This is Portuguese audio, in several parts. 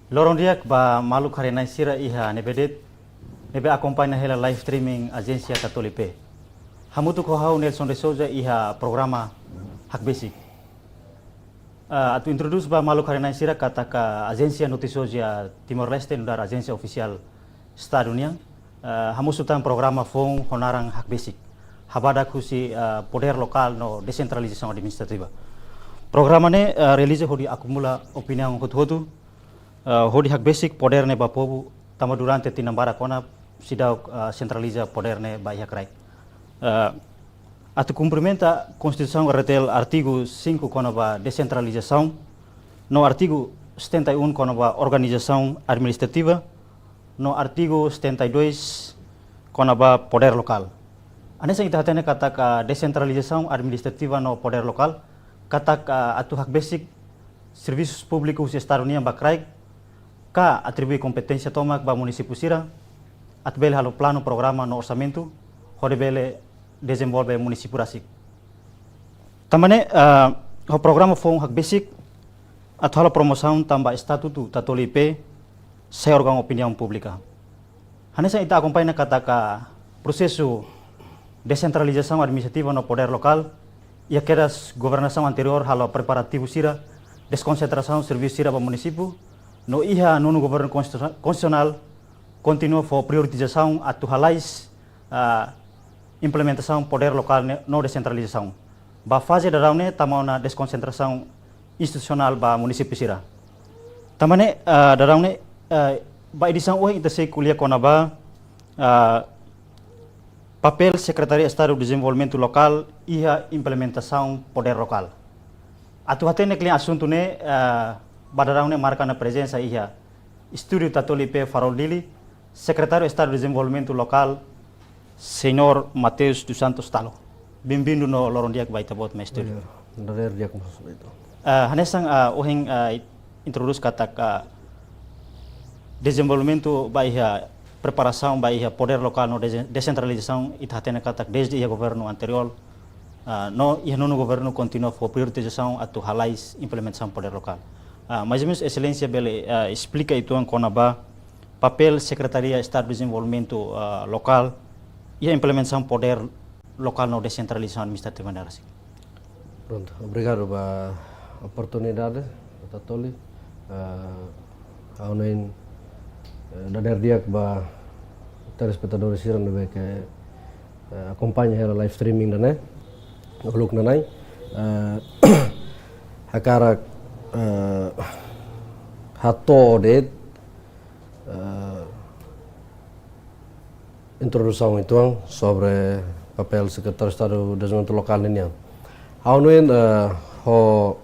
Lorong diak ba malu karena sira iha nebedet nebe acompanha hela live streaming agência Catolipe. Hamutu ko hau Nelson de Souza iha programa hak basic. Atu introduce ba malu karena sira kata ka agência noticiosa Timor Leste nudar agência oficial Estado União. Hamusutan programa fong honarang hak basic. Habada kusi poder lokal no decentralização administrativa. Programa ne release hodi akumula opinião hotu hodi hak basic poder ne ba pobu tama durante tinambara kona sidau centraliza poder ne ba hak rai. Atu cumprimenta Constituição retel artigo 5 kona ba decentralização, no artigo 71 kona ba organização administrativa, no artigo 72 kona ba poder lokal. Anessa kita hatene kata ka decentralização administrativa no poder lokal, kata ka atu hak basic serviços públicos Estado União ba krai ka atribui competência tomak ba município sira atbel halo plano programa no orçamento hode bele desenvolve município rasik. Tamane ho programa fong hak basic atau halo promoção tamba estatuto Catolipe se órgão opinião pública. Hanessa ita acompanha kata ka processo decentralização administrativa no poder local e aquelas governação anterior halo preparativo sira desconcentração serviço sira ba município no iha nono governo constitucional continua for priorização atu halais implementação poder local no descentralização. Ba fase da raune tamau na desconcentração institucional ba município sira. Tamane da raune ba edição hoje intese kuliah kona ba papel Secretaria Estado de Desenvolvimento Local e a implementação poder local. Atu hatene kli assunto ne badarão ne marca na presença iha Estúdio Catolipe Farol Dili, Secretário de Estado de Desenvolvimento Local, Senhor Mateus dos Santos Talo. Bem-vindo no lorong dia baita bot na estúdio. Dari dia masuk itu. Hanesang ohing introduz kata ka desenvolvimento ba iha preparação ba iha poder local no descentralização ithatena kata desde iha governo anterior no iha no governo continua for priorização atu halais implementação poder local. Mais ou menos excelência bele explica itu ang kona ba papel Secretaria Estado de Desenvolvimento Local e a implementação poder local no descentralização administrativa na Rasik. Pronto, obrigado pela oportunidade, Tatoli. Aunain dari dia ba telespectadores siran be ke acompanha ela live streaming dane uluk nanai hakara hato de introdução então sobre papel Secretário de Estado de Desenvolvimento Local ini. Aunain ho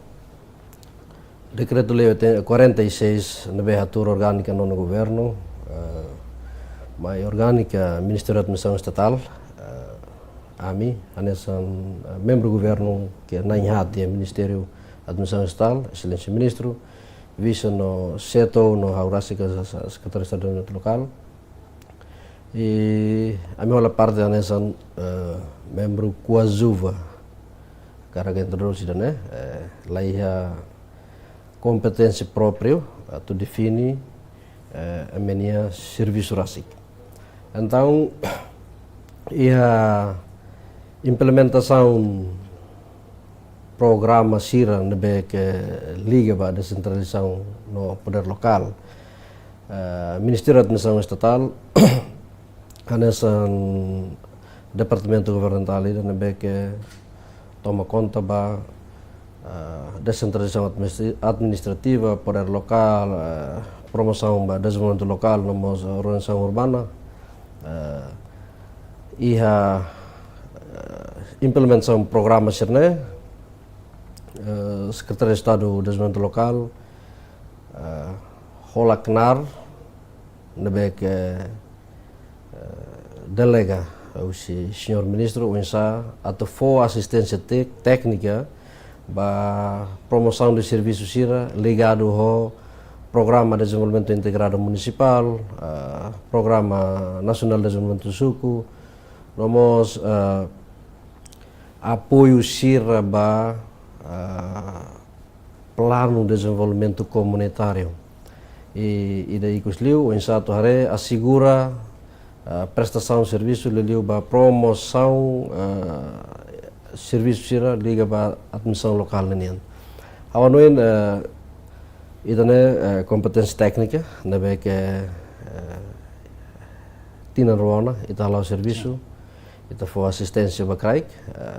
Decreto-Lei 46 nebe atur orgânica no governo, mai orgânica Ministério da Administração Estatal, AMI, anesan membro do governo que na inhat do Ministério da Administração Estatal, Excelência Ministro, vice no seto no Haurasica Secretário de Estado de Desenvolvimento Local, e a minha parte anesan membro Kuazuva, cara que introduzido né, lá competência própria atau define a minha serviço rasik. Então, a implementação programa SIRA nebe que liga para a descentralização no poder local. Ministério da Administração Estatal, nesse departamento governamental nebe que toma conta ba descentralização administrativa, poder local, promoção do desenvolvimento local na organização urbana e a implementação do programa CERNE, Secretaria de Estado de Desenvolvimento Local, Hola Knar, que delega o senhor ministro, o INSA, até for assistência técnica ba promoção de serviços SIRA ligado ao Programa de Desenvolvimento Integrado Municipal, Programa Nacional de Desenvolvimento do Suco, nós apoio SIRA ba Plano de Desenvolvimento Comunitário e daí cusliu em sato hare assegura prestação de serviço liliu ba promoção serviço sira liga ba admissão local nenian awanoin idane competência técnica nabe que tina ruana italau serviço ita for assistência ba craik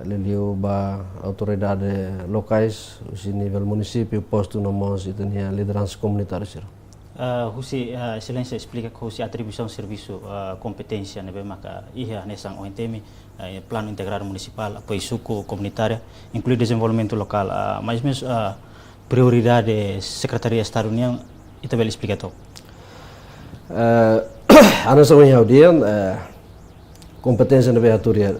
liliu ba autoridade locais usi nível município posto nomos itania liderança comunitária sira. Husi excelência explica que husi atribuição de serviço competência nebe maka iha nesang ONTM plano integrado municipal apoio suku comunitária inclui desenvolvimento local mas mesmo prioridade secretaria Estado União itabel explica to ana sa audian competência nebe aturia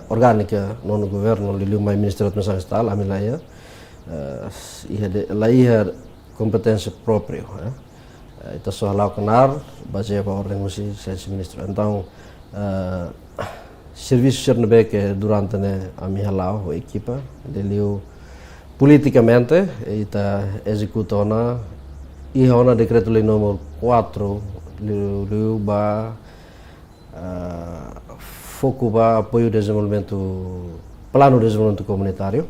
orgânica no governo liliu mai Ministério da Administração Estatal amilaya iha competência própria itu soal kenar baca apa orang mesti saya ministro então serviço sernebe que durante ne ami halau o equipa deliu politicamente ita executona e ona decreto lei número 4 liu ba foco ba apoio desenvolvimento plano de desenvolvimento comunitário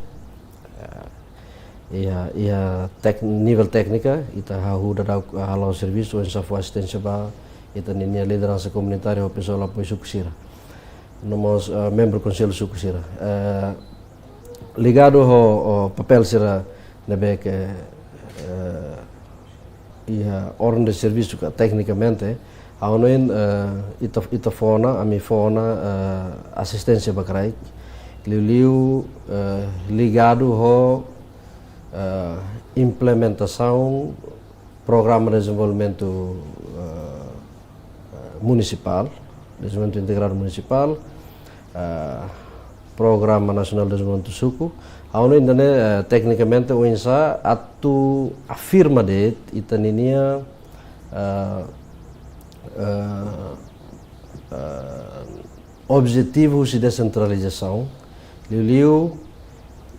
ia nível técnica ita hahu da halau serviço em safu assistência ba ita ninia liderança comunitária o pessoal apoio sukusira nomos membro conselho sukusira ligado ao papel sira nebe que ia ordem de serviço tecnicamente aonoin ita fona ami fona assistência bakrai liu ligado ao implementação programa de desenvolvimento municipal, desenvolvimento integrado municipal, programa nacional de desenvolvimento suku. Aonde ainda tecnicamente o insa atu afirma de itaninia objetivos de descentralização, liu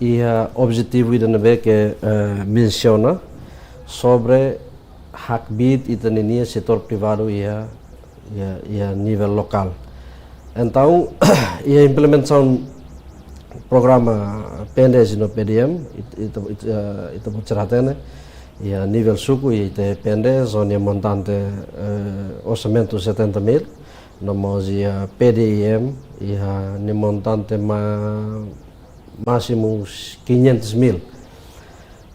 e objetivo ida que menciona sobre hak bid itaninia setor privado e nível local. Então, a implementação programa PNDES no PDM itu bercerita e a nível suku e PNDES onde montante orçamento 70.000, nomos e PDIM e a montante máximo 500.000.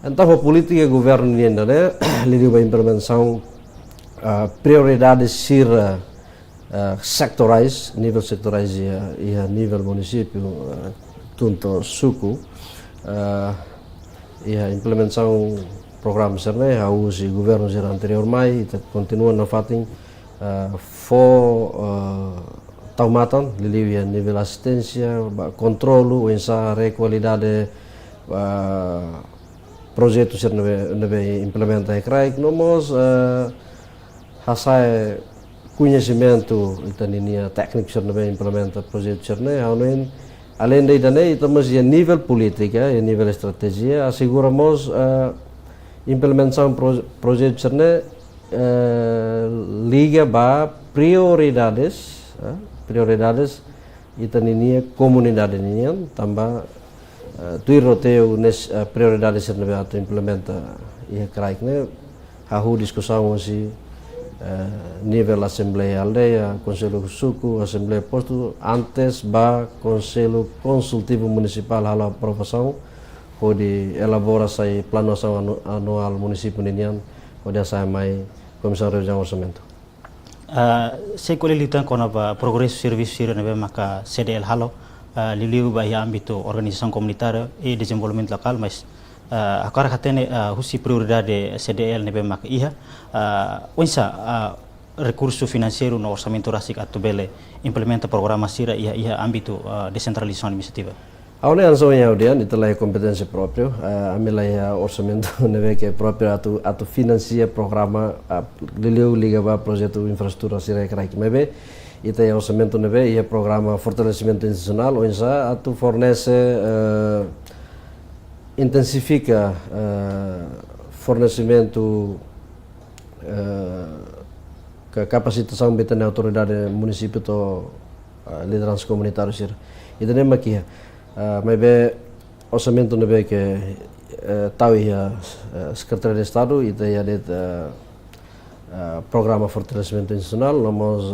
Então a política do governo ainda lidiu com a implementação prioridades sira sectorais, nível sectorais e a nível município, tanto suku e a implementação programa serne a usi governo sira anterior mai continua na fatin taumatan liliu nível assistência, controlo, ensa qualidade projetos que nebe implementa e crai nomos hasai conhecimento itaninia técnico que nebe implementa projetos cerne além de dane estamos a nível política e nível estratégia asseguramos implementação projetos cerne liga ba prioridades itaninia comunidade nian tambah tuiroteu nes prioridades que nebe atu implementa e crai ne hahu discussão si nível Assembleia Aldeia, Conselho Suku, Assembleia Posto, antes ba Conselho Consultivo Municipal halo aprovação, onde elabora sai plano ação anual município ninian, onde sai mai Comissão de Revisão Orçamento. Sei qual litan kona ba progresso serviço sira nebe maka CDL halo liliu ba ia âmbito organização comunitária e desenvolvimento local, mas agora hatene husi prioridade CDL nebe maka iha onsa recurso financeiro no orçamento rasik atubele implementa programa sira iha âmbito descentralização administrativa. A União Europeia itulah competência própria, amilai orçamento nebe que próprio atu financia programa liliu liga ba projeto infraestrutura sira krai mebe ita orçamento nebe ia programa fortalecimento institucional onsa atu fornece intensifica fornecimento que capacitação beta na autoridade município to liderança comunitária sir ida nem makia mas be orçamento não be que tahu ya secretário de estado ida ya de programa fortalecimento institucional nomos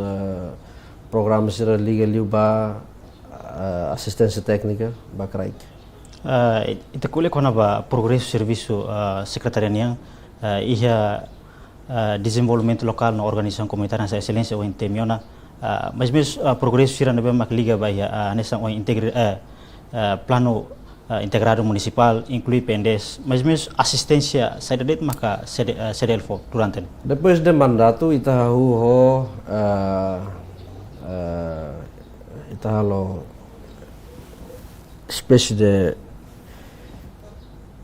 programa sir liga liuba assistência técnica ba kraik ita kuliah kona ba progresso serviço secretarian ia desenvolvimento local na organização comunitária nessa excelência ou intemiona mas mesmo progresso sira nabe mak liga ba ya nessa o plano integrado municipal inclui PNDES mas mesmo assistência saída det maka CDL4 durante depois de mandato ita ho ita halo espécie de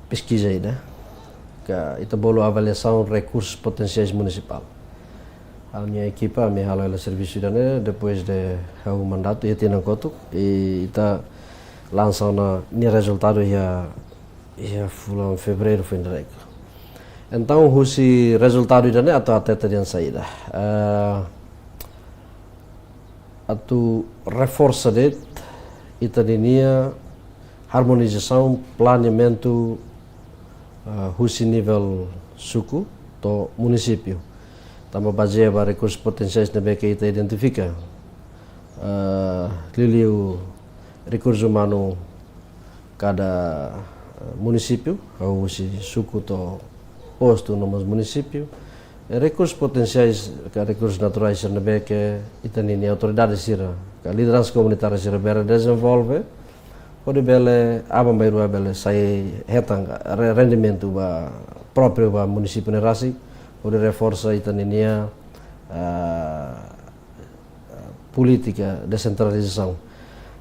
pesquisa aí, né? Que ita bolo avaliação recursos potenciais municipal. A minha equipa, a minha halo ela serviço né? Depois de o mandato ia ter na coto e ita lançou na resultado ia fulan fevereiro foi direct. Então o resultado ainda né atau até teriam saída. Atu reforça det ita dinia harmonização planeamento husi nível suku to município tama baseia ba recursos potenciais na que ita identifica liliu recurso humano cada município ou husi suku to posto no município recursos potenciais recursos naturais na que ita nini autoridade sira a liderança comunitária sira bera desenvolve pode bele abang bairua bele sai hetang rendimento ba próprio ba município nerasi pode reforça itaninia política descentralização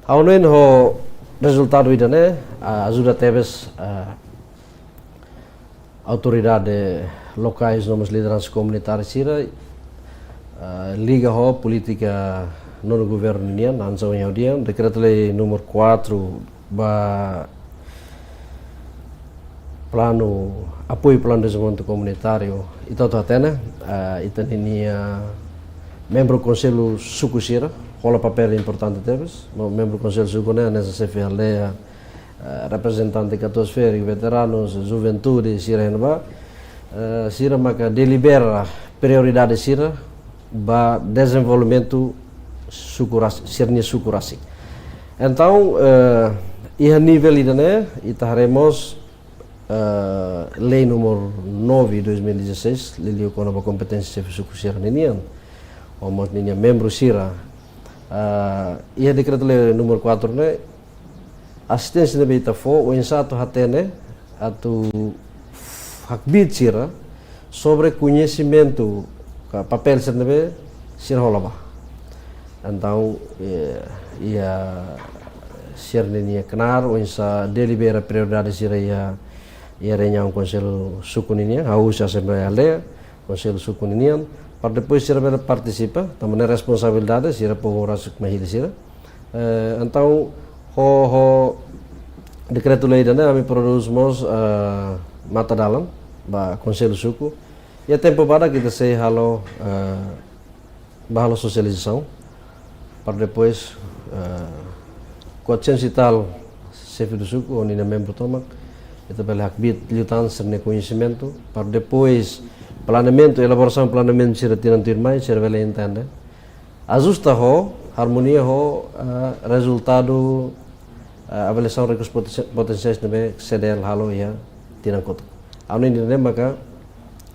ao noen ho resultado idane ajuda teves autoridade locais nomos liderança comunitária sira liga ho política non governo nian ansau yang dia decreto lei nomor 4 ba plano apoio plano de desenvolvimento comunitário itu atena itaninia membro conselho suku sira rola papel importante teves membro conselho suku né nessa CFL representante catosférico veteranos juventude sira ba sira maka delibera prioridade sira ba desenvolvimento sirnia sukurasi. Então, a nível idane, haremos lei número 9 de 2016, liliu com a competência de suku sira ninian, omos ninia membro sira. Ia decreto lei número 4 ne assistência de beita fo o insato hatene atu hakbit sira sobre conhecimento papel sira sira holaba. Então, ia ser nenia kenar, ou insa delibera prioridade sira ia reunião conselho suku ninian, haus assembleia aldeia, conselho suku ninian, para depois sira participa, também responsabilidade sira pengurus mahil sira. Então, ho decreto lei dana kami produzimos mata dalam ba conselho suku. E tempo para kita sei halo bahalo sosialização para depois quatrocentos e tal chefe do suco onde é membro tomak itu bela hakbit liutan serne conhecimento para depois planeamento elaboração planeamento sira tiran tirmai sira bela entende ajusta ho harmonia ho resultado avaliação recursos potenciais nebe CDL halo ya tiran koto aun ini maka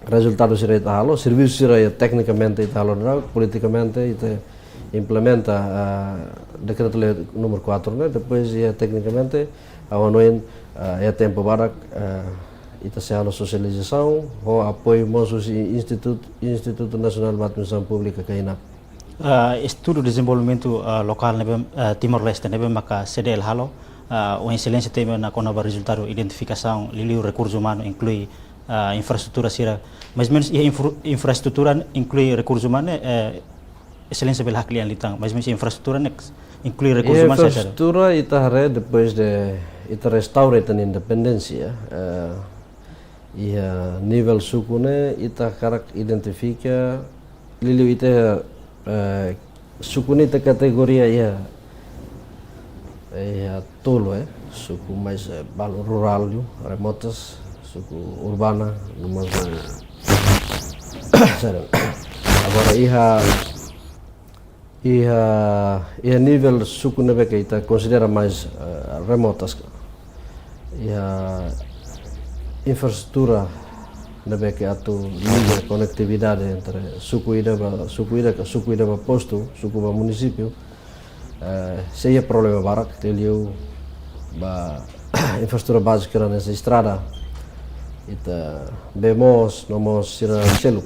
resultado sira ita halo serviço sira ya tecnicamente ita halo politicamente ita implementa decreto lei número 4 né depois ia tecnicamente ao noen ia tempo barak ita se halo socialização o apoio mosos Instituto Nacional de Administração Pública kaina estudo de desenvolvimento local nebe Timor-Leste nebe maka CDL halo o excelência tem na conova resultado identificação liliu recurso humano inclui infraestrutura sira mas menos infraestrutura inclui recurso humano excelência bela klian litang mas menos infraestrutura inclui recurso humano infraestrutura ita hare depois de ita restaura ita independência ia nível suku ne ita karak identifica liliu ita suku ni ita kategoria ia tolo suku mais balo rural ju remotas suku urbana mas agora ia nível suku nebe que ita considera mais remotas ia infraestrutura nebe que atu liga conectividade entre suku ida ba posto suku ba município seria problema barak teliu ba infraestrutura básica nessa estrada ita bemos nomos sira selu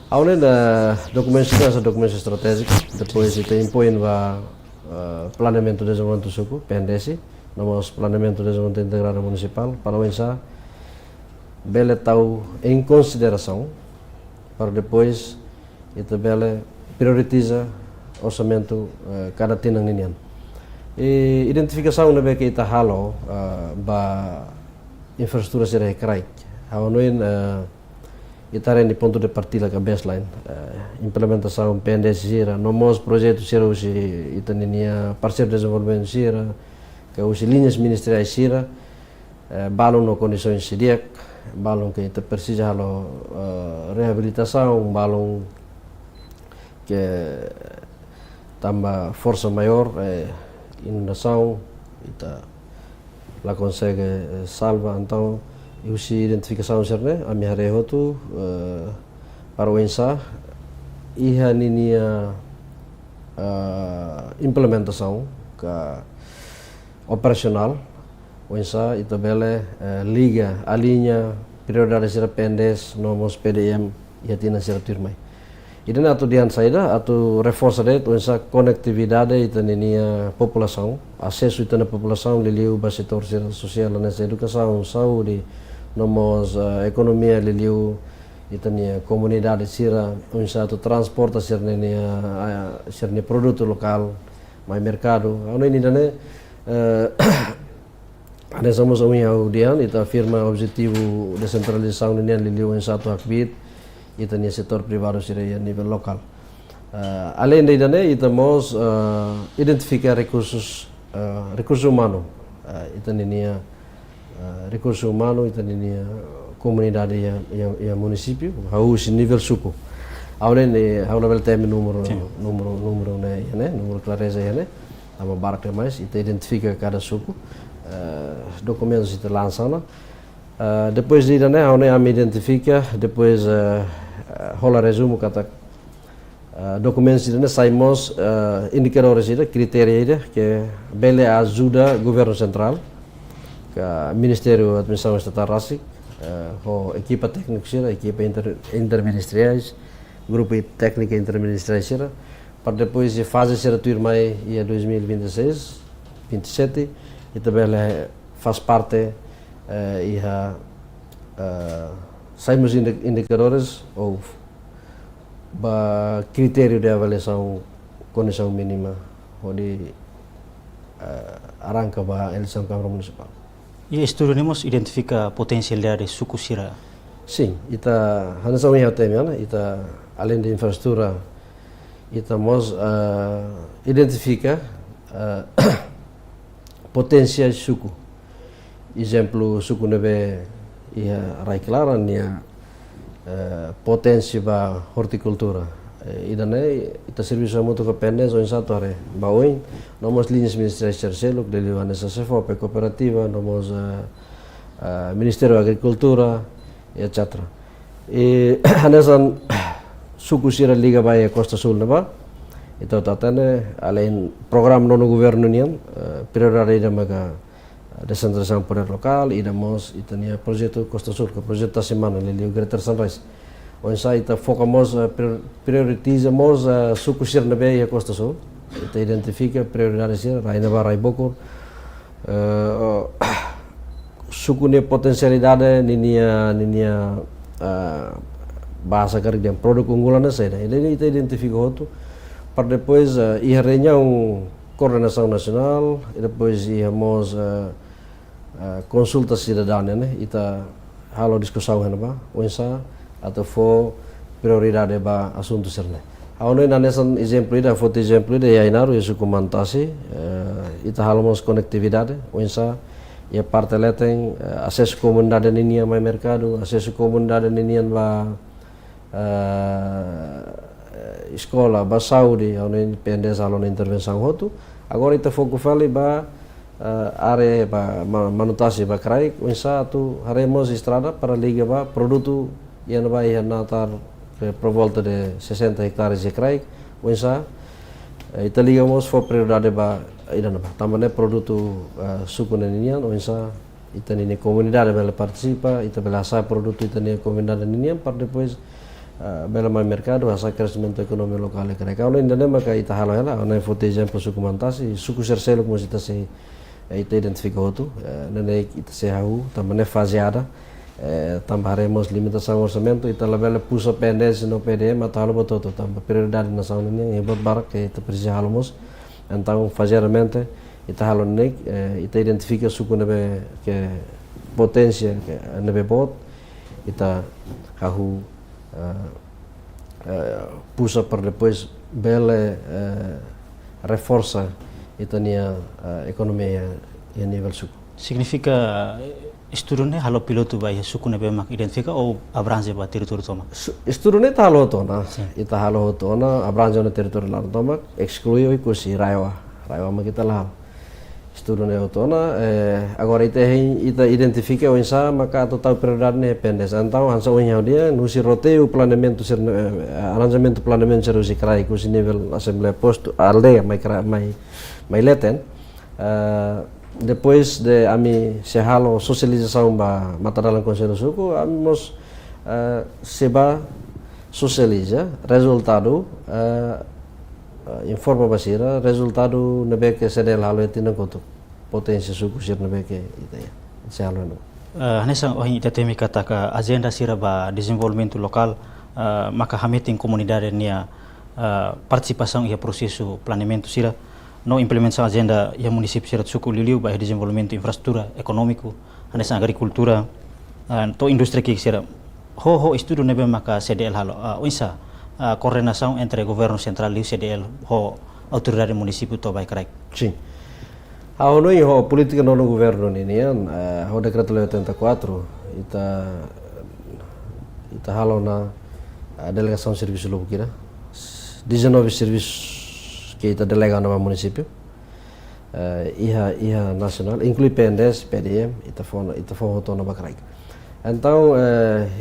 Aune da documento estratégico, depois ita impõe ba planeamento de desenvolvimento suku, PNDS, nomos planeamento de desenvolvimento integrado municipal, para pensar bele tau em consideração para depois ita bele prioritiza orçamento cada tinang ninian. E identificação na que ita halo ba infraestrutura sira krai. Aune Itare ni ponto de partida ka baseline implementação PNDS sira nomos projeto sira usi itaninia parceiro de desenvolvimento sira que usi linhas ministeriais sira balon no condições sidiak balon que ita precisa halo reabilitação balon que tamba força maior inundação ita lá consegue salva então usi identificação serne ami hare hotu para wensa iha ninia implementação ka operasional wensa itabele liga alinha prioridade sira pendes nomos PDM iha tina sira turmai idena atu dian saida atu reforça det wensa conectividade ita ninia população acesso ita na população liliu ba setor sosial nessa educação saúde nomos economia liliu itania comunidade sira un satu transporta sirne produto lokal mai mercado ano ini dane ada somos audian ita firma objetivo descentralização ninian liliu un satu akbit itania setor privado sira a nível local além de dane ita mos identificar recursos humano itania recurso humano ita ninia comunidade ya município haus nível suku aulen haula bel tem número né número clareza né ama barca mais ita identifica cada suku documentos ita lançana depois de né aune am identifica depois rola resumo kata documentos ita saimos indicadores ita criteria ita que bele ajuda governo central Ministério da Administração Estatal RASIC, equipa técnica, equipa interministeriais, grupo técnica interministeriais, para depois fazer ser tudo mais em 2026, 27 e também faz parte e saímos indicadores ou critério de avaliação condição mínima onde arranca a eleição Câmara Municipal. E estudo nemos identifica potensialidade suku sira. Sim, ita hanya sama yang temian, ita além de infraestrutura, ita mos identifica potensial suku. Exemplo suku nebe ia rai clara nia potensi ba horticultura. Idane ita serviço muito que pendes ou satu are baoin nomos linhas ministeriais terceiro que dele anessa CFOP cooperativa nomos Ministério da Agricultura etc. E anessa suku sira liga baia Costa Sul neba itu tatane além programa no governo nian prioridade da maga descentralização poder local e damos itania projeto Costa Sul que projeto semana lili Greater Sunrise onde ita focamos prioritizamos suku sir na beia Costa Sul ita identifica prioridade sir raina ba rai bokor suku ne potensialidade ninia bahasa kerja produk unggulan saya ini ita identifica outro para depois ia reunião coordenação nacional e depois íamos consulta cidadã né ita halo discussão ba wensa atau fo prioridade ba assunto serne. Aono ina nesan exemplo ida foto exemplo ida ya inaru ya suku mantasi ita halamos conectividade wensa ya parte leteng acesso comunidade ninia mai mercado acesso comunidade ninian ba escola ba saúde aono independência alona intervenção hotu agora ita foco fali ba área ba manutensi ba krai wensa tu haremos estrada para liga ba produto yang ba ia natar por volta de 60 hectares de krai wensa ita ligamos for prioridade ba ida ba tambane produto suku ninian wensa ita nini comunidade bela participa ita bela sa produto ita nini comunidade ninian para depois bela mai mercado asa crescimento economi lokal krai kalau indane maka ita halo ela ona foto exemplo suku mantasi suku serselo como ita se ita identifica outro nene ita se hau tambane faseada tambaremos limitação orçamento ita labela pusa pendência no PDM atau halo bototo tamba prioridade na sauna ini hebot barak que ita precisa halomos então faseadamente ita halo nek ita identifica suku nebe que potência nebe bot ita hau pusa para depois bela reforça ita nia economia a nível suku. Significa estudune halo piloto ba suku nebe mak identifica ou abrange ba território toma. Estudune ta halo tona ita halo tona abrange no território lá toma exclui o ikusi raiwa mak kita lah. Estudune tona agora ita identifica o insa maka total prioridade ne pendes então hansa o dia nusi roteio planeamento ser arranjamento planeamento ser usi krai kusi nível assembleia posto aldeia mai leten depois de ami se halo socialização ba material conselho suku amos seba socializa resultado informa basira resultado nebe que sedel halo etina koto potência suku sir nebe que ideia se halo no Hanesa ohin ita temi kata ka agenda sira ba desenvolvimento local maka hameting comunidade nia participação ia processo planeamento sira no implementação agenda ia município sira suku liliu ba desenvolvimento infraestrutura econômico hanesa agricultura to indústria que sira ho estudo nebe maka CDL halo oinsa coordenação entre governo central e CDL ho autoridade município to baik raik. Sim. Ao no ho política no governo ninian ho decreto lei 84 ita halo na delegação serviço lobo kira 19 serviços que ita delega no município iha nacional inclui PNDES PDM ita fo to no bakrai. Então,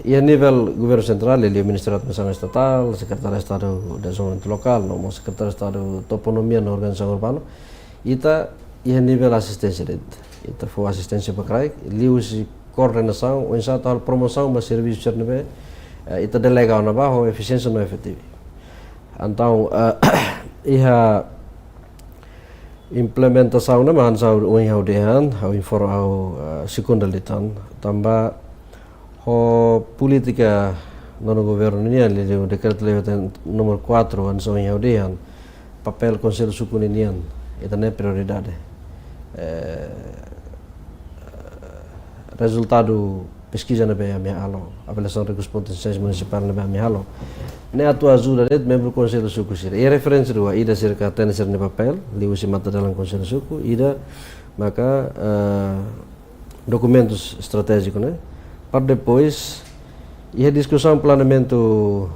e a nível governo central, ele é o Ministério da Administração Estatal, Secretário de Estado de Desenvolvimento Local, o Secretário de Estado de Toponomia na Organização Urbana, e a nível assistência, ita foi assistência para CRAI, ali usi coordenação, ou insata a promoção do serviço de Chernebe, ita delega na barra, eficiência não efetiva. Então, a implementação na mansau o inhaudehan, ao informa ao secundalitan, tambah ho política no governo ninian o decreto lei número 4 an so inhaudehan papel conselho suku ninian ita ne prioridade resultado pesquisa na BM halo avaliação de recursos potenciais municipal na BM halo ne atu ajuda de membro conselho suku sira e referência dua ida cerca ten ser ne papel li usi mata dalam conselho suku ida maka documentos estratégicos né para depois ia discussão planeamento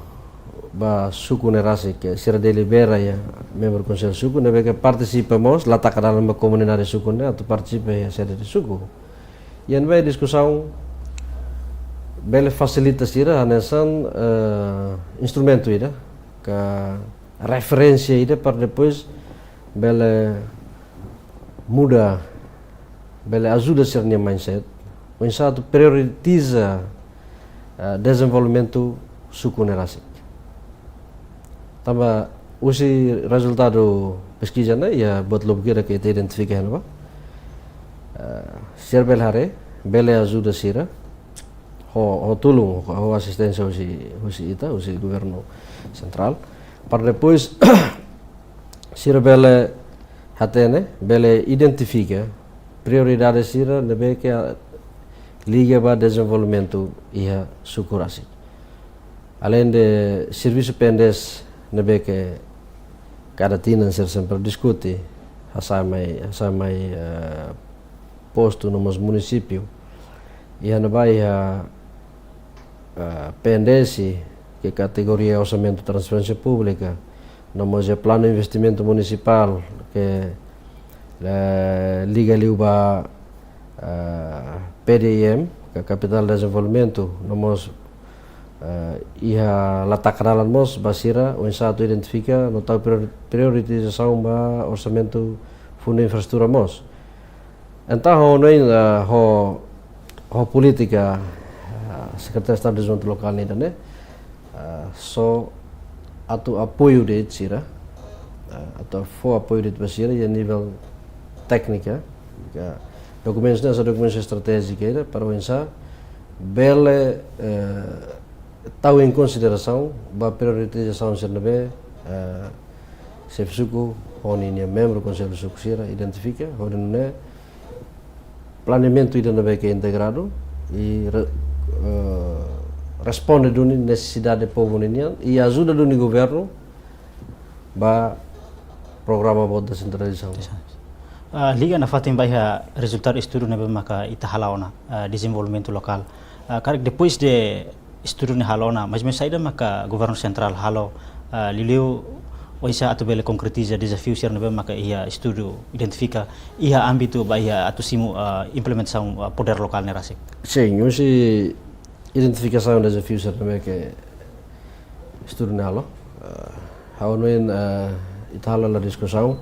ba suku nerasi que será delibera ya membro conselho suku nebe que participamos lá tak dalam comunidade suku ne atau participa ya sede de suku yang vai discussão bele facilita sira hanesan instrumento ida que referência ida para depois bele muda bele ajuda sernya mindset o satu prioritiza desenvolvimento suku nerasi. Tambah usi resultado pesquisa na ya buat lobo kira que te identifica ba. Ser bel hare bele ajuda sira ho tulung ho assistência usi governo central para depois sira bele hatene bele identifica prioridade sira nebe que liga para desenvolvimento iha sukurasi. Além de serviço pendes nebe que cada tina ser sempre discute hasamai posto nos município iha nabai pendesi que categoria orçamento transferência pública nós plano de investimento municipal que liga liuba PDIM que é Capital de Desenvolvimento nós iha latakaran mos basira o satu identifica no tahu priorização ba orçamento fundo infraestrutura mos então ho política Secretaria de Estado de Desenvolvimento Local ni né so atau apoio de Cira atau for apoio de Basira a nível técnica documentos nessa documentos estratégicos para o ensar bele tahu em consideração a priorização ser nebe se suku oni membro conselho suku Cira identifica oni planeamento ida nebe que integrado e responde duni necessidade do povo ninian e ajuda duni governo ba programa buat desentralização. Liga na fatin baia resultado estudo na maka itahalaona desenvolvimento local. Karek depois de estudo na halona, mas saída maka governo central halo liliu oisa atu bele concretiza desafio ser na maka ia estudo identifica ia âmbito baia atu simu implementação poder local na rasik. Sim, hoje identificação dos desafios também que estudo nela. Haunuin itala la discussão.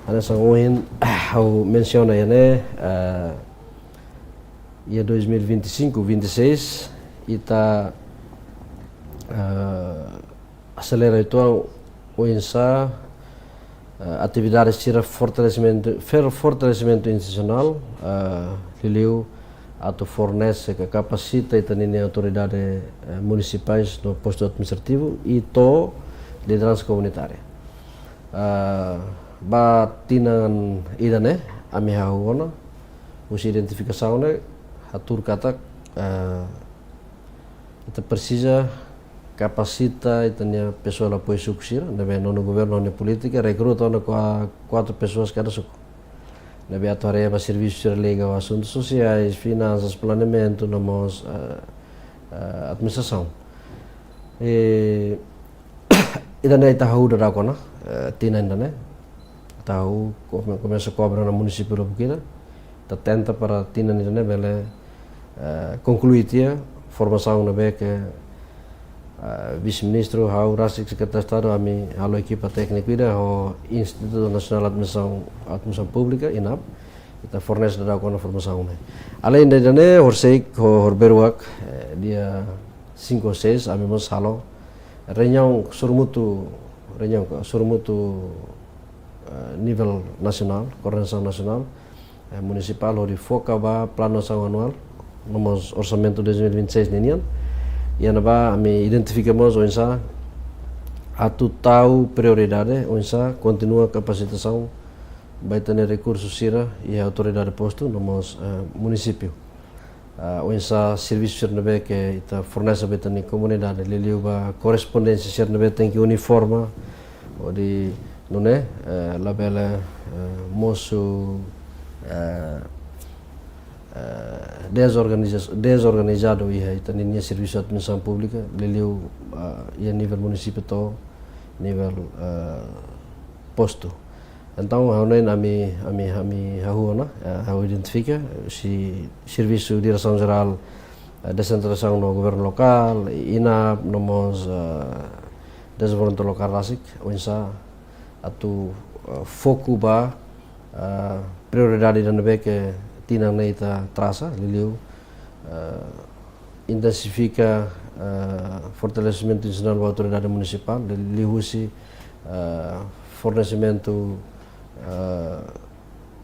Ana sanguin hau menciona né ia 2025-26 ita acelera itu o insa atividades de fortalecimento institucional liliu atau fornece que capacita e também autoridades municipais no posto administrativo e to liderança comunitária. Batinan idane ami hauna usi identificação né atur kata kita precisa capacita e também pessoal apoio suksira nebe no governo no política recruta no 4 pessoas cada suku. Nebe atuaria para serviços legal, assuntos sociais, finanças, planeamento, nomos administração. E daí tahu dah kau na, tina indane, tahu começa a cobrar no município do Bukira, tenta para tina indane bele concluir tia formação na que vice-ministro, hau rasik secretário de Estado, ami halo equipa técnica ida, o Instituto Nacional de Administração Pública, INAP, kita fornece da com a formação né. Além de dane, horsek horberuak dia 5 ou 6, ami mos halo reunião surmutu nível nacional, coordenação nacional, municipal, onde foca ba plano ação anual, nomos orçamento 2026 ninian. E anaba ami identificamos onsa atu tahu prioridade onsa continua capacitação vai ter recursos Cira e autoridade posto nos município onsa serviço sernabe que ita fornece betani comunidade liliu ba correspondência sernabe tem que uniforma odi nune labela moço desorganizado e também serviço de administração pública liliu e a nível município to nível posto então haunai ami hahuna hau identifica si serviço de direção geral descentralização no governo local INAP nomos desenvolvimento local rasik onsa atu foco ba prioridade dan que tinang na ita trasa liliu intensifica fortalecimento institucional da autoridade municipal liliu si fornecimento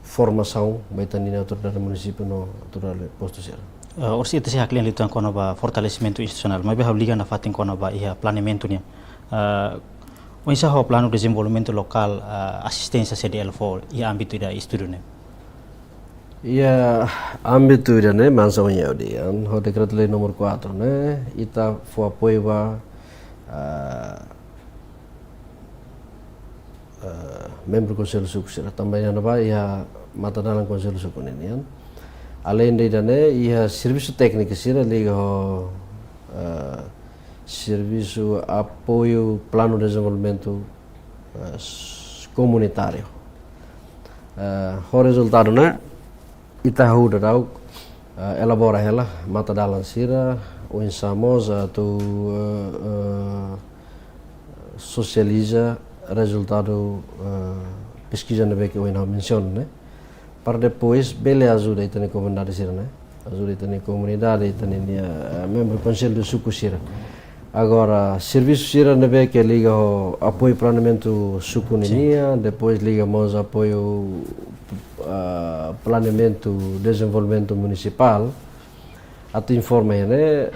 formação baitani na autoridade municipal no autoridade posto Cira. Orsi ite hak lian litan kono ba fortalecimento institucional mas be liga na fatin kono ba ia planeamento nia onsa ho plano de desenvolvimento local assistência CDL4 ia âmbito da estudo ne Ya, âmbito né, mansão Yaudian, o decreto-lei número 4, né, ita foi apoio membro do Conselho Suku sira também não vai ia matar no Conselho Suku ninian. Além de né, ia serviço técnico sira liga o serviço apoio plano de desenvolvimento comunitário. O resultado né, ita darau elabora ela mata dalan sira o insamos atau socializa resultado pesquisa na que eu não menciono, né? Para depois bele ajuda a ter comunidade sira, né? Ajuda a ter comunidade, ter membro do conselho do suku sira. Agora serviço sira na que liga o apoio planeamento suku ninia, depois ligamos apoio planeamento desenvolvimento municipal. Atau informa né?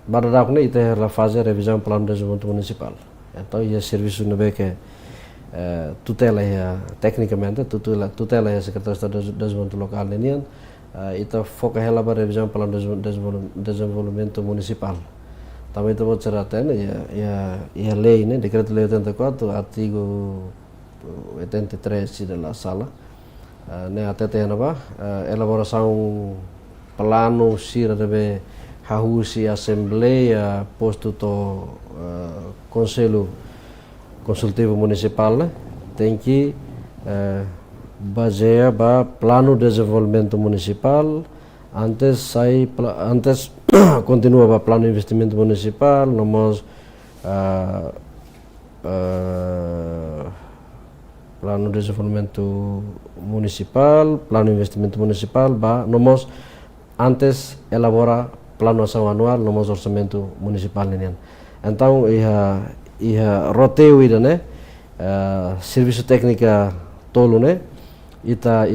Baru né ita ela fase revisão plano de desenvolvimento municipal. Então, ia serviço no que tutela tecnicamente tutela a Secretaria de Desenvolvimento Local nenian ita foca ela para revisão plano de desenvolvimento municipal. Também estamos certain ia lei né decreto-lei 84 artigo 83 da sala né até tem apa elaboração plano sira deve hahusi assembleia posto to Conselho Consultivo Municipal tem que basear ba plano de desenvolvimento municipal antes continua ba plano de investimento municipal nomos plano de desenvolvimento municipal plano de investimento municipal ba nomos antes elabora plano ação anual nomos orçamento municipal nenian. Então, ia roteio ida né, serviço técnica tolo né, ita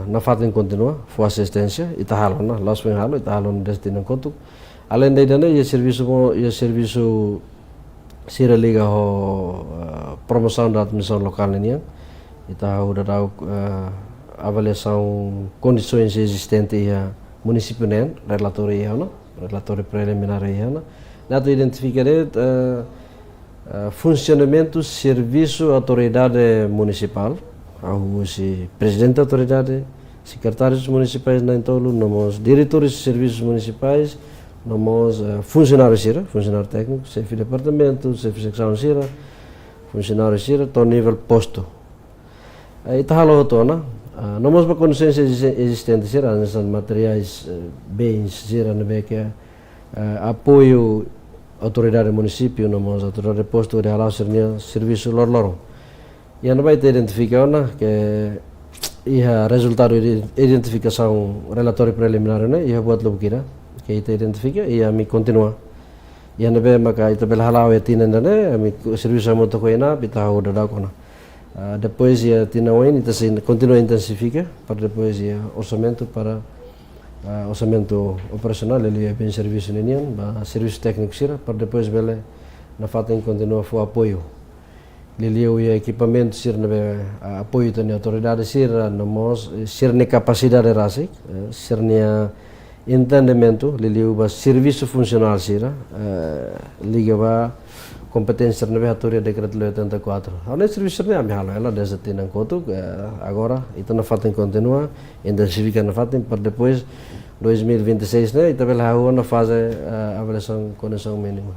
na fatin continua, for assistência, ita halon na, last wing halo, ita halon destino kontuk. Além de né, ia serviço sira liga ho promoção da admissão local nenia, ita udah tahu avaliação condições existentes ia município nen, relatório preliminar ia Nato identificar funcionamento serviço autoridade municipal, o presidente da autoridade, secretários municipais na entolo, nomos diretores de serviços municipais, nomos funcionários sira, funcionário técnico, chefe de departamento, chefe de secção sira, funcionário sira, to nível posto. Ita halo tona, nomos ba condições existentes sira, nesses materiais bens sira na beca apoio autoridade município, nomos autoridade posto de halau serviço lor. E não vai ter identificação que ia resultado de identificação relatório preliminar né, ia buat lo kira que ita identifica ia mi continua. Ia não vai maka ita bel halau ya tinan né, mi serviço moto ko ina bita ho da kona. Depois ia tinawain ita se continua intensifica para depois ia orçamento para orçamento operacional ele é bem serviço nenian, serviço técnico sira, para depois bele na fatem continua o apoio. Liliu ia equipamento sira na apoio da autoridade sira, nomos sira ne capacidade rasik, sira ne entendimento, liliu ba serviço funcional sira, liga ba competência na autoria decreto-lei 84. Olha serviço ne ami halo ela desde tinan kotuk agora itu na fatem continua intensifica na fatem para depois 2026 né ita bela na fase avaliação condição mínima.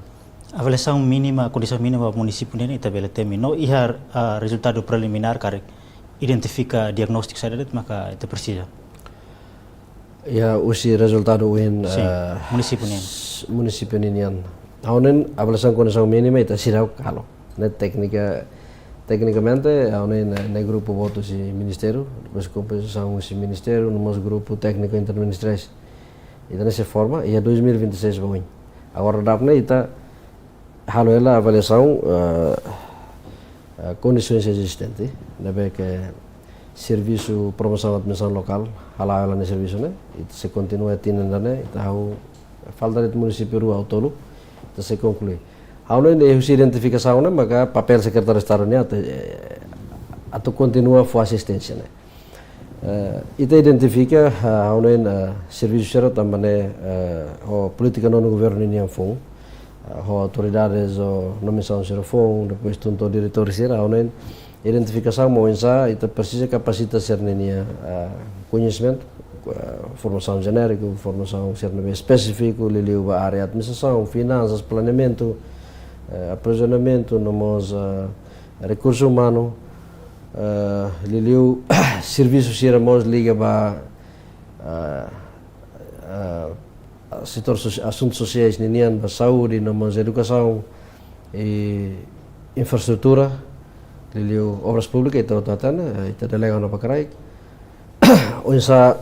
Avaliação mínima, condição mínima município ini ita bela termino ihar resultado preliminar karek identifica diagnostik saja maka itu precisa. Ya usi resultado in município ninian. Aunen avaliação condição mínima ita sirau kalau. Net tecnicamente aunen ne grupo votos e ministério, depois composição esse ministério, no nosso grupo técnico interministrais. Ita nessa forma e 2026 vai. Agora dapne ita halo ela avaliação condições existentes, né que serviço promoção da admissão local, halo ela ne serviço né, ita se continua tinendo né, ita falta de município rua autolo. Se conclui. Halo ini harus identifikasi né, maka papel secretário de Estado né, atau continua for assistência né. Ita identifica haunen serviço sera também o política não governo nem fong ho autoridades o nomeação sera fong depois tunto diretor sera haunen identificação moensa ita precisa capacita ser nenia conhecimento formação genérica formação ser específico liliu a área administração finanças planeamento aprisionamento nomos recursos humanos liliu serviços sera mos liga ba setor assuntos sociais ninian ba saúde nomos educação e infraestrutura liliu obras públicas itu tatana itu delega na pakarai onsa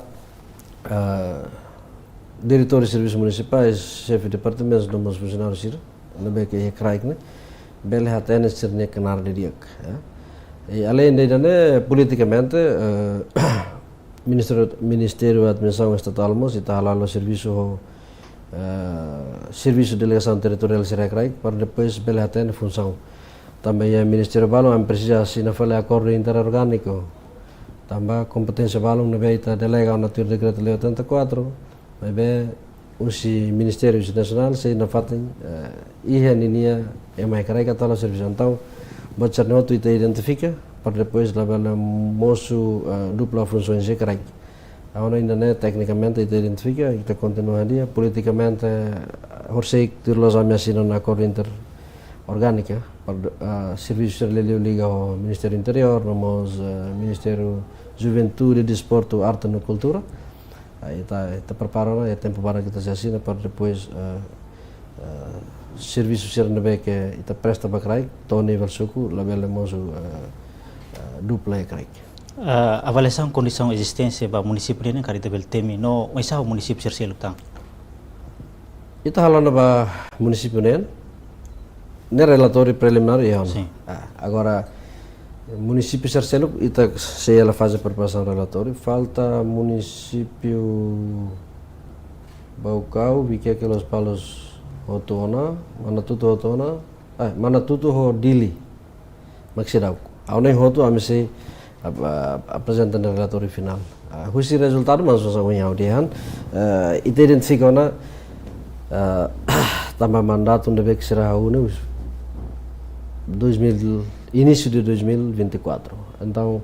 diretor de serviços municipais chefe de departamentos nomos funcionários sira na beke e kraik ne bele hatene sirne kanar de diak e além de politicamente Ministério da Administração Estatal mos está halalo serviço serviço de delegação territorial sira kraik para depois bele hatene função também é Ministério Balão precisa assinar fale acordo interorgânico também competência Balão na beita delega na tur decreto lei 84 mas be usi Ministério Nacional se na fatem ihe ninia é mais kraik atala serviço então bocor notu ita identifica para depois levar moço dupla funções de kraik agora ainda né tecnicamente ita identifica ita continua dia politicamente horsei tirlos a assina na acordo orgânica para serviço liga ao Ministério Interior, nomos Ministério Juventude, Desporto, Arte e Cultura. Aí está preparado, é tempo para que está se assina para depois serviço ser nebe que está presta para crai, todo nível suco, label moço dupla é crai. Avaliação condição existência ba município ini karita bel temi no isa o município ser selutang. Ita halana ba município nen ne relatório preliminar é Sim. Agora município Sarcelo ita se ela faz a preparação do relatório falta município Baucau vi que aqueles palos Otona Manatuto ho Dili Maxirau ao nem hoto a se apresentando o relatório final husi resultado mas usah punya audian ita identifica na tambah mandato de Beck será início de 2024. Então,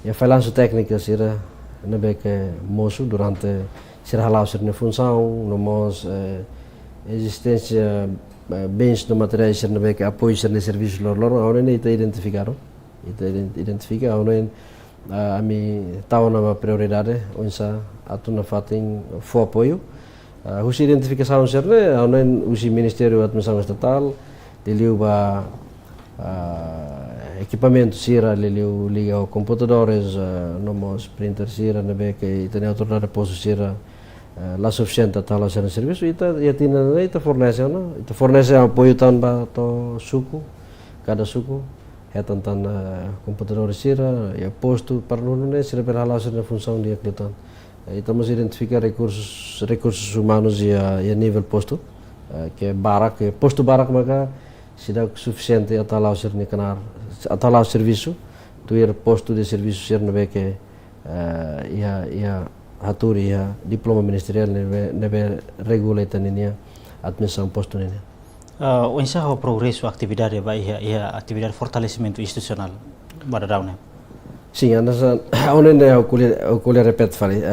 a falhança técnica será na Beck moço durante será lá ser na função, no mos existência bens de materiais ser na Beck apoio ser no serviço lor, agora nem está identificaram, identifica agora a mim tahu nama prioridade, onsa atuna fating for apoio. Usi identificação serne, anen usi Ministério da Administração Estatal, liliu ba equipamento sira liliu liga o computadores, nomos printer sira nabe que tem autoridade posso sira la suficiente tala ser serviço ita tina ita fornece apoio tan ba to suku cada suku tantan computadores sira ya posto perlu ne sira berhala ser função dia kletan. Estamos a identificar recursos humanos e a nível posto, que é barak, posto barak maka será suficiente até lá o serviço, tu ir posto de serviço ser nebe que ia atur ia diploma ministerial nebe regula taninya administração posto nene. O ensaio progresso atividade vai ia atividade fortalecimento institucional pada daunnya. Sim, onde eu colher repete falei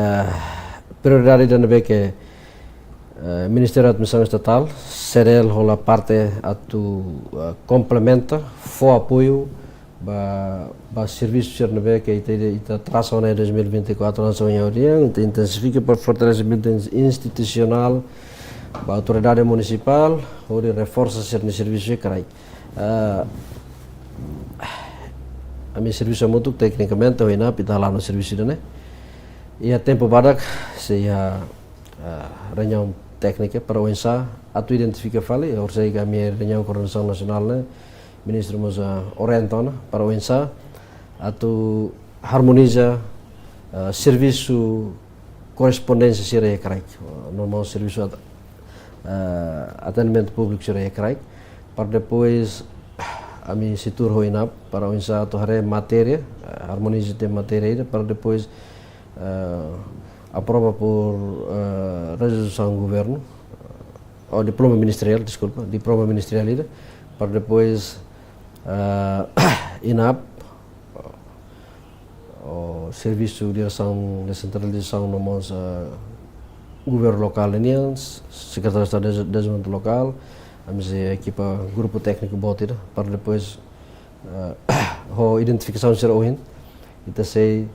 prioridade da nebe que Ministério da Administração Estatal será a parte atu complementa for apoio ba serviço ser nebe que ita traça em 2024 lançou em audiência intensifica para fortalecimento institucional ba autoridade municipal ou reforça ser no serviço de carai a minha serviço muito tecnicamente eu ainda pita lá no serviço né e a tempo badak se a reunião técnica para o ensa atu identifica fale ou seja a minha reunião coordenação nacional né ministro mas orientona para o ensa atu harmoniza serviço correspondência seria craik normal serviço atendimento público seria craik para depois ami situr ho inap para o insa to hare matéria, harmonize de matéria para depois aprova por resolução do governo, ou diploma ministerial, desculpa, diploma ministerial ida, para depois INAP, o serviço de direção descentralização no nosso governo local ini, secretário de Estado de Desenvolvimento Local, a minha equipa grupo técnico botira para depois a identificação ser ohin, kita sei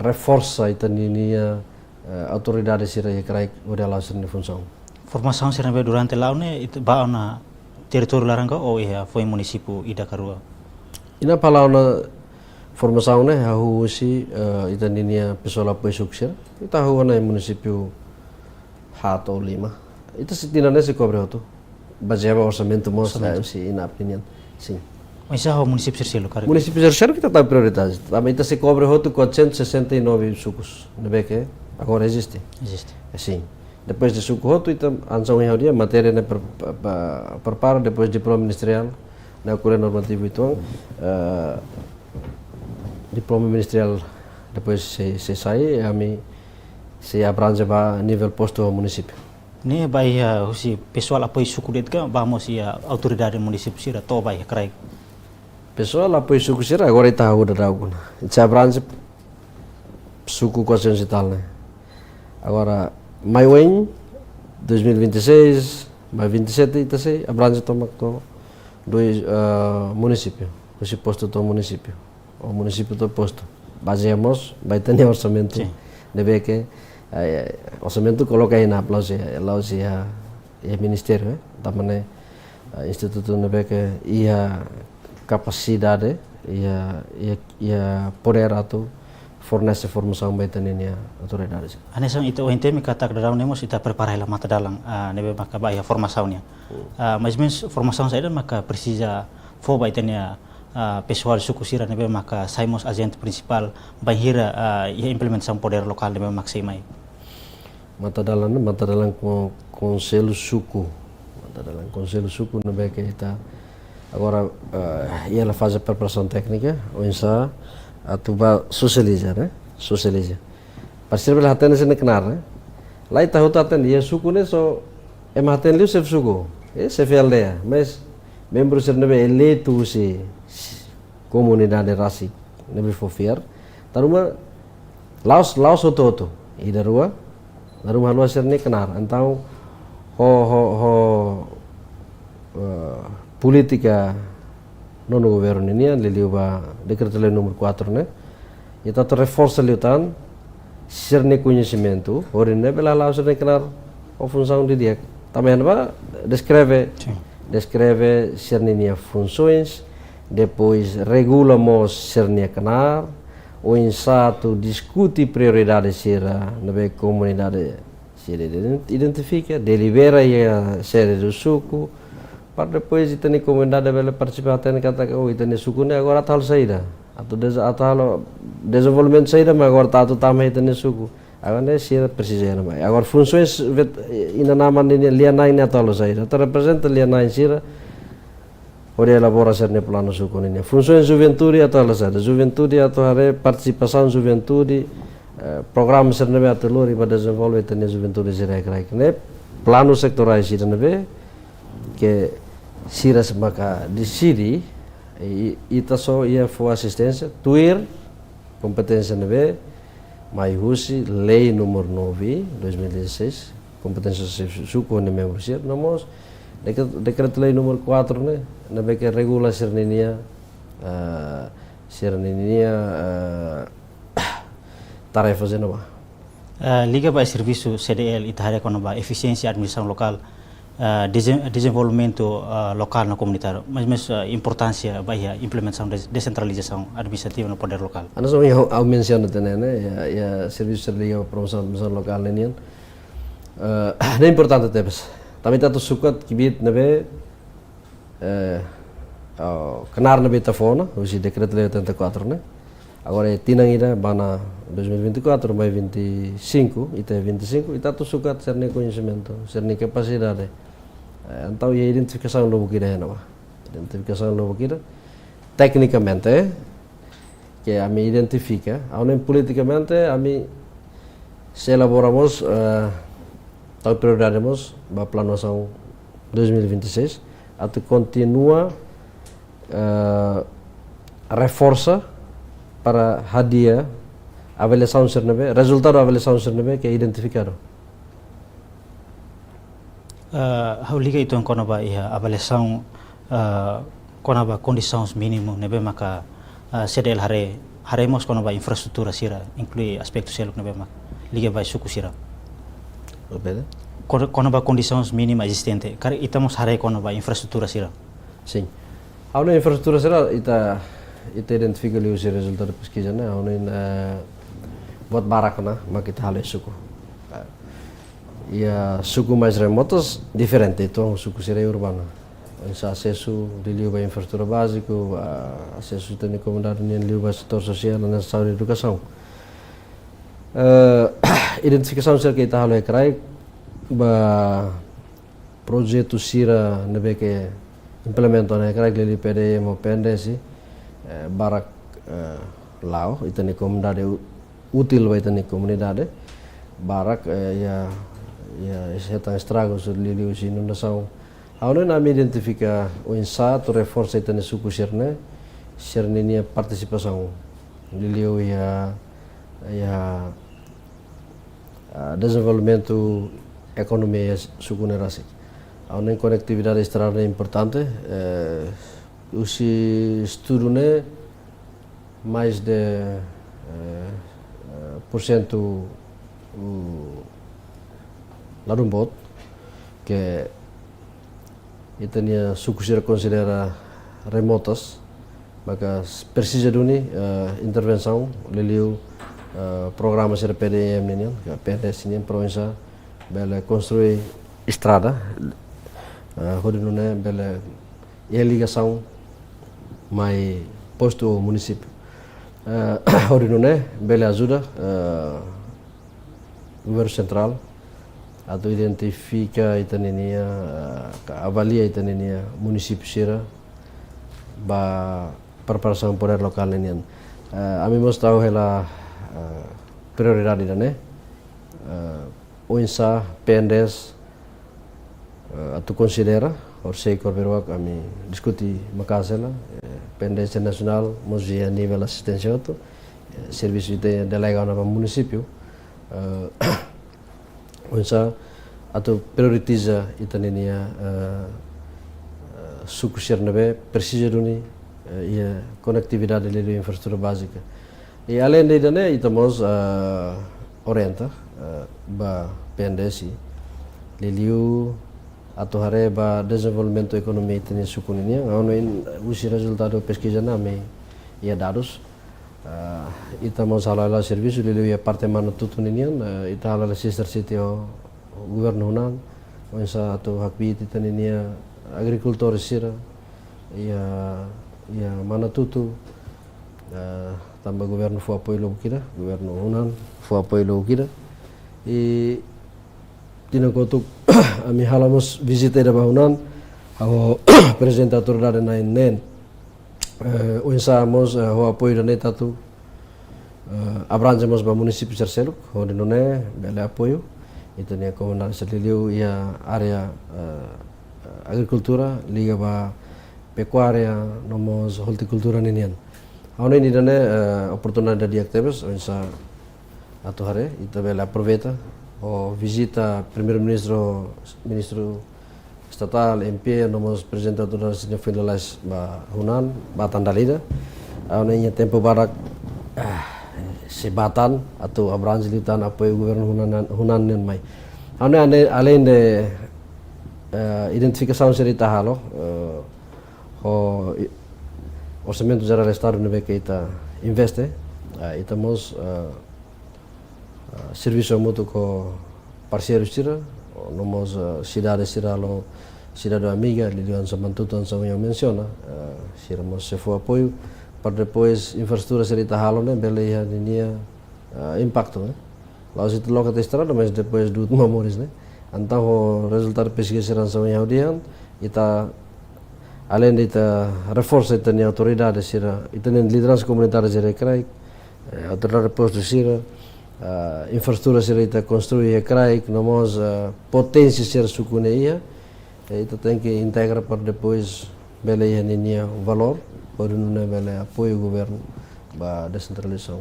reforça ita ninia autoridade sira ekrai udah langsung di função. Formação será durante lá itu ba na território laranga ou foi município ida karua. Ina palau na formação né hahu si ita ninia pessoal apoio suksir ita hahu na município hato lima. Ita setinane se cobre hotu. Baseado orçamento mos si ina opinion. Sim. Mas o município Cercelo, cara. Município Cercelo kita tahu prioritas. Também ita se cobre hotu 469 sucos. Nebe que agora existe. Existe. Sim. Depois de suco hotu ita ansão em dia matéria ne prepara depois diploma ministerial na curso normativo itu diploma ministerial depois se sai ami se abrange ba nível posto município. Ni bai si pessoal apoio suku det ka vamos ia autoridade município sira to bai krai. Pessoal apoio suku sira agora ita udah dago na. Se abrange suku constitucional né. Agora mai wen 2026 mai 27 ita se abrange tomak to dois município. Esse posto to município. O município to posto. Baseamos vai ter orçamento. Deve que orçamento coloca aí na aplauso ya ministério, também instituto nebe que ia capacidade ia poder atau fornece formação baita nenia autoridades. Anesang itu ente mi kata kedarau nemos ita prepara la mata dalang nebe maka ba ya formaçãonya. Mas menos formação saída maka precisa fo baita nenia pessoal suku sira nebe maka saimos agente principal bahira ia implementação poder lokal nebe maksimai. Mata dalang conselho suku. Mata dalang conselho suku nebe que ita agora ela faz a preparação técnica, ou insa atuba socializa, né? Socializa. Parceiro bela haten se neknar, né? Lá ita huta haten dia suku né so haten liu sef suku. Sef aldea, mas membros ser nebe eleito se comunidade rasi nebe fofiar. Taruma laos hoto ida rua rumah luas ni kenar antau politika non governo ini liliuba decreto lei numero 4 né e tanto reforça liutan serne conhecimento orine bela laos ni kenar o função de dia também ba descreve serne nia funções depois regulamos serne kenar o insato discute prioridades sira na comunidade sira identifica delibera a série do suco para depois itani comunidade bela participar tani kata oh itani suku ne agora tal saída atau desenvolvimento saída mas agora tá também itani suku agora sira precisa na mais agora funções ina nama ni lianai ne tal saída tá representa lianai sira ora elabora ser ne plano suku ni funções juventude atau lasada juventude atau hare participação juventude program ser nebe atau pada desenvolve tene juventude sira krai ne plano sektoral sira nebe que sira maka decidi ita so ia for assistência tuir competência nebe mai husi lei número 9 2016 competência suku ne membro sir nomos decreto lei número 4 né nebe que regula serninia tarefa zenova liga ba serviço CDL itahare kono ba eficiência administração local desenvolvimento local na comunitário mas importância ba ia implementação descentralização administrativa no poder local ana so eu menciono também né ya serviço liga promoção administração local nenian é importante tebes também tanto sukat kibit nebe kenar nebe tafona usi decreto lei 84 né agora tinang ida bana 2024 mais 25 ita 25 ita tu sukat serne conhecimento serne capacidade então ia identificação logo que é não identificação logo aqui, tecnicamente, que a mim identifica, politicamente, a mim se elaboramos, tal prioridades, a planação 2026, até continua reforça para hadiah avaliação sernebe, resultado da avaliação sernebe que é identificado. Hau liga itu yang kono ba iha avaliação kono ba condições mínimo nebe maka CDL haremos kono ba infraestrutura sira inclui aspecto seluk nebe mak liga ba suku sira. Beda? Kono ba condições mínima existente kar itamos hare kono ba infraestrutura sira. Sim. Hau na infraestrutura sira ita identifica ali os resultados da pesquisa, né? Hau buat barak na makita hale suku. Ya suku mais remotas diferente itu suku sira urbana. Essa acesso de liu ba infraestrutura básico, acesso de comunidade nem liu ba setor sosial dan saúde e educação. Identificação sira kita hale krai ba projeto sira nebe que implemento na krai lili PDM ou PNDS barak lao itani comunidade útil ba itani comunidade barak ya tão estragos de inundação. Agora nós identifica o insato reforça itani suku sirne sirne participação liliu ya desenvolvimento economia suku nerasi. Agora conectividade estrada é importante. Usi estudo né mais de porcento larumbot que itania suku sira considera remotas maka precisa duni intervenção liliu programa sira PDM ini que PNDS ini província bela construir estrada hodinune bela ligação mai posto município hodinune bela ajuda governo central atau identifica itaninia avalia itaninia município sira ba preparação poder lokal ninian ami mos tahu hela prioridade dane OINSA PNDS atau considera or sei korberwak ami diskuti makasela PNDS nasional mos a nível assistencial serviço de delegado na município OINSA atau prioritiza itaninia suku sirnabe precisa duni ia conectividade de infraestrutura básica e além de dane itamos orienta ba PNDS liliu atau hare ba desenvolvimento ekonomi itani suku ini ngano usi resultado pesquisa nami ia dados itamos halala serviço liliu ia parte mano tutun ini ita halala sister city o governo hunan OINSA atau hakbit itani agricultor sira ia mana tutu tambah governo fu apoio logo kira governo hunan fu apoio logo kira e tinakotuk ami halamos visite da bahunan ao presidente autoridade na nen OINSA mos ho apoio da netatu abrangemos ba município Cerceluk ho denone bele apoio itania comunal seliliu ia area agricultura liga ba pecuária nomos horticultura ninian aone ni dane oportunidade de actividades OINSA atau hare ita bela aproveita o visita primeiro-ministro ministro estatal MP nomos presidente autoridade senior finalais ba Hunan ba Tandalida aone nya tempo barak sebatan atau abranjilitan apoio governo Hunan nen mai aone além de identificação serita halo o orçamento geral do estado nebe que ita investe itamos serviço mútuo com parceiros tira nomos cidade sira lo cidade amiga lidian samantutan sa yang menciona siramos se for apoio para depois infraestrutura serita halo né bele ya ninia impacto né lá se loca de estrada mas depois do memórias né então o resultado pesquisa será sa yang audian ita além de reforça a autoridade sira, itania liderança comunitária sira craik, autoridade posto sira, infraestrutura sira ita construir craik, nós potência sira sucuneia, ita tem que integrar para depois bela ia valor, para não bela apoio governo, ba descentralização.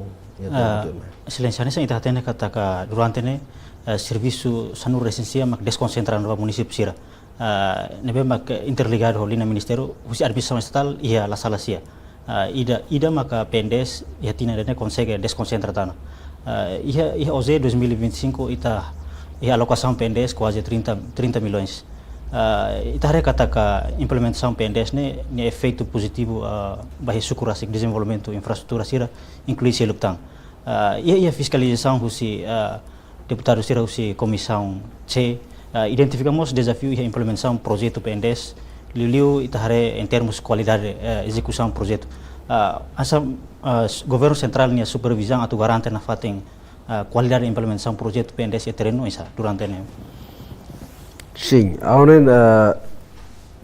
Silenciarnya saya itah kata durante ne serviço sanur essencial mak desconcentrar no município sira. Nebe mak interligado ho lina ministério husi administração estatal ia la sala sia. Ida maka PNDES ia tina dene consegue desconcentrar tano. Ia OZ 2025 ia alocação PNDES quase 30 milhões. Itah kata implementação PNDES ne efeito positivo bagi sukurasik desenvolvimento infraestrutura sira inclui seluptang. Ia fiscalização husi deputado sira husi comissão C identificamos desafio e implementação projeto PNDES liu itahare em termos de qualidade execução projeto governo central nia supervisão atau garante na fatem qualidade implementação projeto PNDES e terreno isa durante ne. Sim, aonen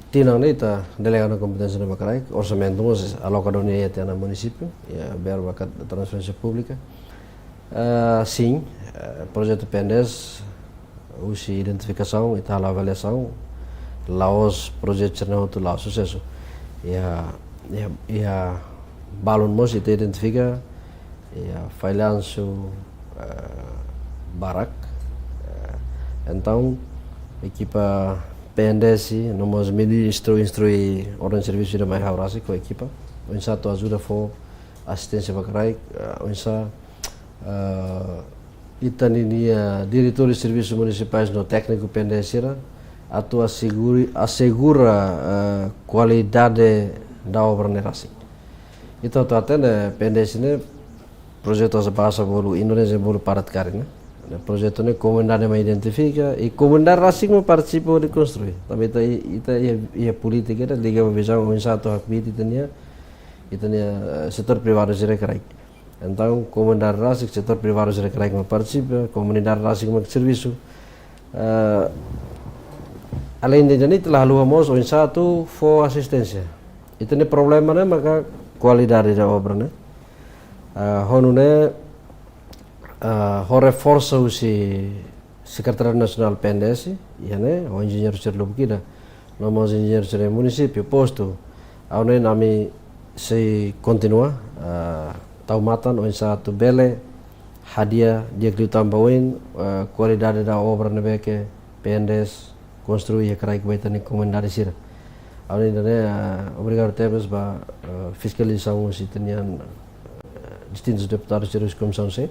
tinang ni ta delegado kompetensya na Bacaraik, orçamento nós alocado ni até na município, ya verba da transferência pública. Sim, projeto PNDES, usi identificação e tal avaliação, laos projeto cerna tu laos sucesso. Ya balon mos itu identifica, ya falhanço barak, então equipa PNDES nós instrui orang serviço de mais haurasi com a equipa um satu ajuda for assistência Bacaraik um sa itania diretor de serviços municipais no técnico PNDES atau assegura qualidade da obra nerasi itu atende PNDES ini projeto asa bahasa bolu Indonesia bolu parat karin projeto ini komandan yang identifica e komandan rasing mau participa de construir. Tapi ita ia politika da liga visão um satu hakbit itania setor privado sira craik. Então komandan rasing setor privado sira craik mau participa, komunidade rasing mau serviço. Além de ini telah luamos um satu for assistência. Itania problema né maka qualidade da obra né. Honune ho reforça o secretário nacional PNDES, o engenheiro Cerlubkida, nós engenheiros do município posto, aonde nami se continua, taumatan o satu bele hadiah dia que tambawin qualidade da obra nebe que PNDES construir craik baitani comunidade sira. Aonde obrigado temos ba fiscalização se tinham distintos deputados de comissão C.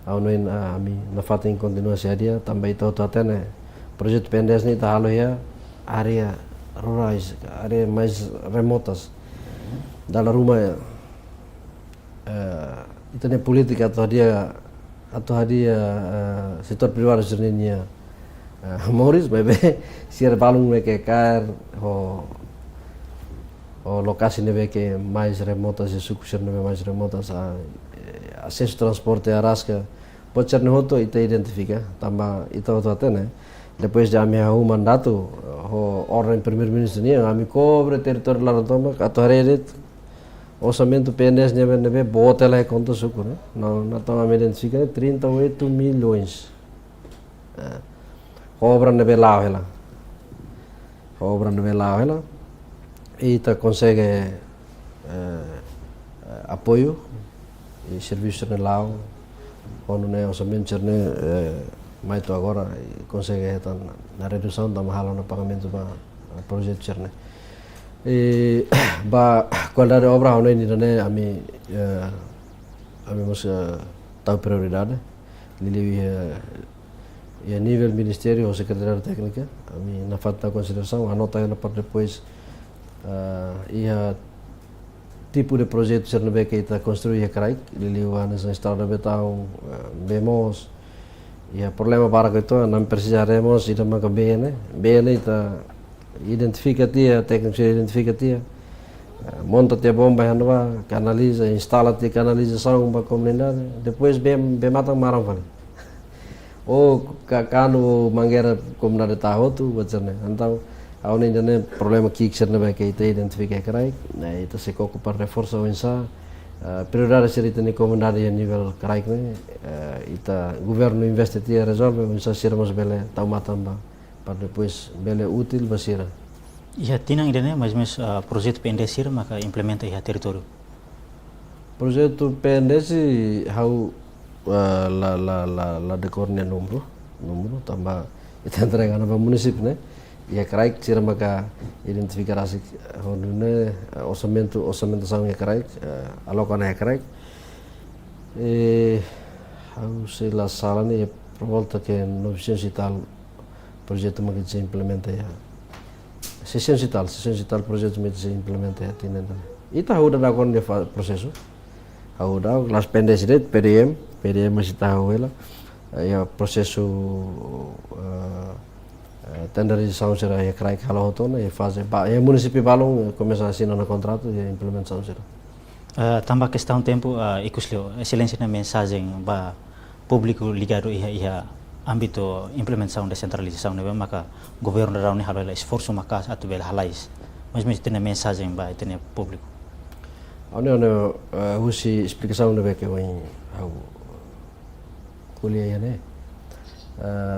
Aunoin ami na fatin continuasi dia tambah itu atene projeto PNDES ni tahalo ya area rurais area mais remotas dalam rumah itu ne politik atau dia setor privado sebenarnya Morris bebe siar balung mereka kar ho lokasi ne beke mais remotas e sukusir ne mais remotas acesso transporte arasca pode ser no hoto ita identifica tambah itu atene depois de ami o mandato o ordem primeiro-ministro ni ami cobre território lá toma atau rede orçamento PNDES nebe bota lá conta suco né não tão ami identifica 38 milhões obra nebe lá e ita consegue apoio e serviço no lao quando né orçamento cerne mais tu agora consegue na redução da mahal no pagamento para projeto cerne e ba qualidade obra ono ini né ami mos tahu prioridade lili e nível ministério ou secretaria técnica ami na falta consideração anota ela para depois tipo de projeto Cernebe que está construir craik liliuan essa estrada betão vemos e o problema para que itu não precisaremos ir a BN está identifica tia técnico identifica tia monta tia bomba hanwa canaliza instala tia canalização para comunidade depois bem matang marang vale ou kanu mangueira comunidade tahu tu bacana então Aún ainda né problema que ser na beca ita identifica carai, né ita se coco para reforçar o insa prioridade ser ita ni comunidade a nível carai né ita governo investe tia resolve o insa ser mas bele tau matamba para depois bele útil basira. Iha tinang idane mas projeto PNDS maka implementa iha território. Projeto PNDS hau la decornya número tambah ita entrega na município né. Ia craik sira maka identifikasi honune orçamentação ia craik alokana ia craik hau sei la sala ne por volta que 900 e tal projeto maka se implementa ya 600 e tal projeto maka se implementa ya tinan ita hau da kon de processo hau da las pendes de PDM masih tahu ela ya processo tenderização será é crai que ela rotona e faz é município balão começa a assinar no contrato e a implementação será. Tambah questão tempo ikuslio excelência na mensagem ba público ligado iha âmbito implementação descentralização né maka governo da rauni halala esforço maka atu bel halais mas tem mensagem ba tem público. Ano usi explicação ne que eu kuliah né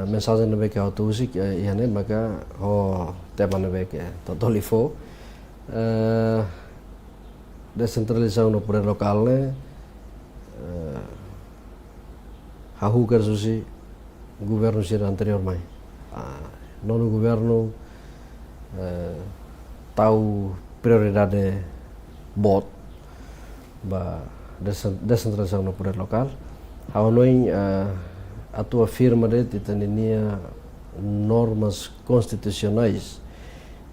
mensagem na beca autusik ihane maka ho tema na beca totolifo descentralização no poder local né hahu kersusi governo sira anterior mai nono governo tahu prioridade bot ba descentralização no poder local hawanoi a tua firma de titania normas constitucionais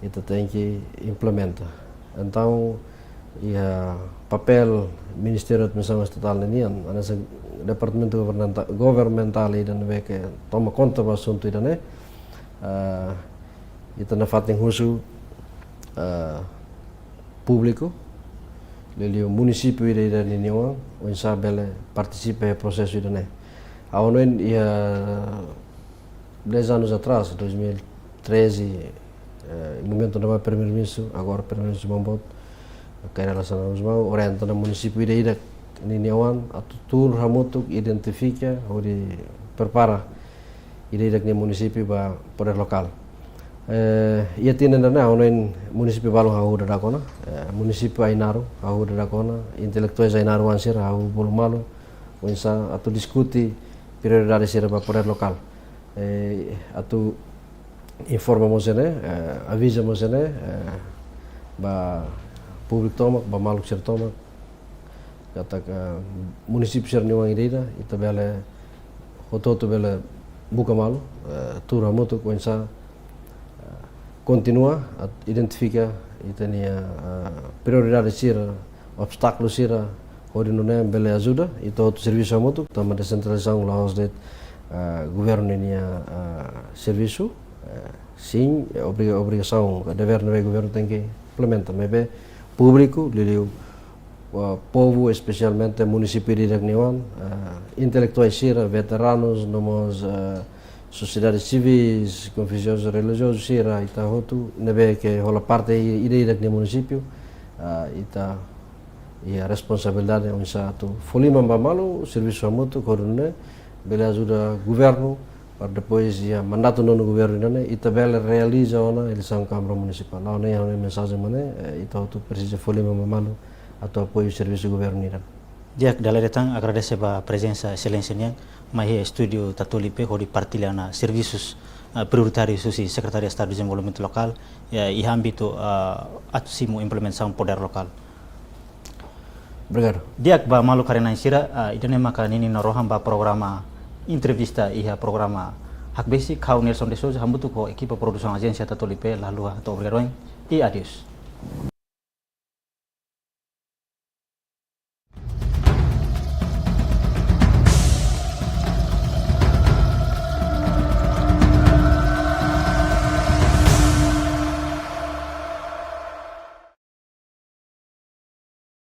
e tem que implementa. Então, papel Ministério da Administração Estatal nenian, anasa departamento governamental e dan que toma conta do assunto e dan ita na fating husu público leli o município e dan nenian o insabele participa no processo e dan há ia 10 anos atrás, 2013, no momento do primeiro-ministro, agora primeiro-ministro Mambot, que era relacionado ao orienta no município ida niniawan, atutur hamutuk identifica, ori prepara ida no município para poder local. Ia tinha na município balong hau da kona, município Ainaro hau da kona, intelectuais Ainaro ansir hau bolu malu, wensa atu diskuti prioridade será para poder local. Atu informa mosene, avisa mosene, ba público toma, ba maluk ser toma, kata município ser niwang ideida, ita bela hototo bela buka malu, tura moto coinsa continua, identifica ita nia prioridade será obstáculo será Ori nune bele ajuda itu outro serviço a moto tama descentralização lá os de governo nia serviço sim obrigação dever no governo tem que implementar mas be público liliu povo especialmente município de Ragniwan intelectuais sira veteranos nomos sociedades civis confissões religiosas sira ita hotu nebe que rola parte ide de município ita e a responsabilidade é um satu folima mbamalu serviço amutu korune bela ajuda governo para depois ia mandato no governo né e tabela realiza ona eleição câmara municipal lá né a mensagem mané e tu precisa folima mbamalu atau apoio serviço governo ira dia dalam datang agradece a presença excelência mas estúdio Tatulipe hori partilha na serviços prioritários susi Secretaria de Estado de Desenvolvimento Local e âmbito atusimu implementação poder local. Obrigado. Dia ba malu karena sira idane maka nini noroham ba programa entrevista iha programa hak basic kau Nelson de Souza hambutu ko equipa produção agência Tatulipe lalu atau obrigado e adios.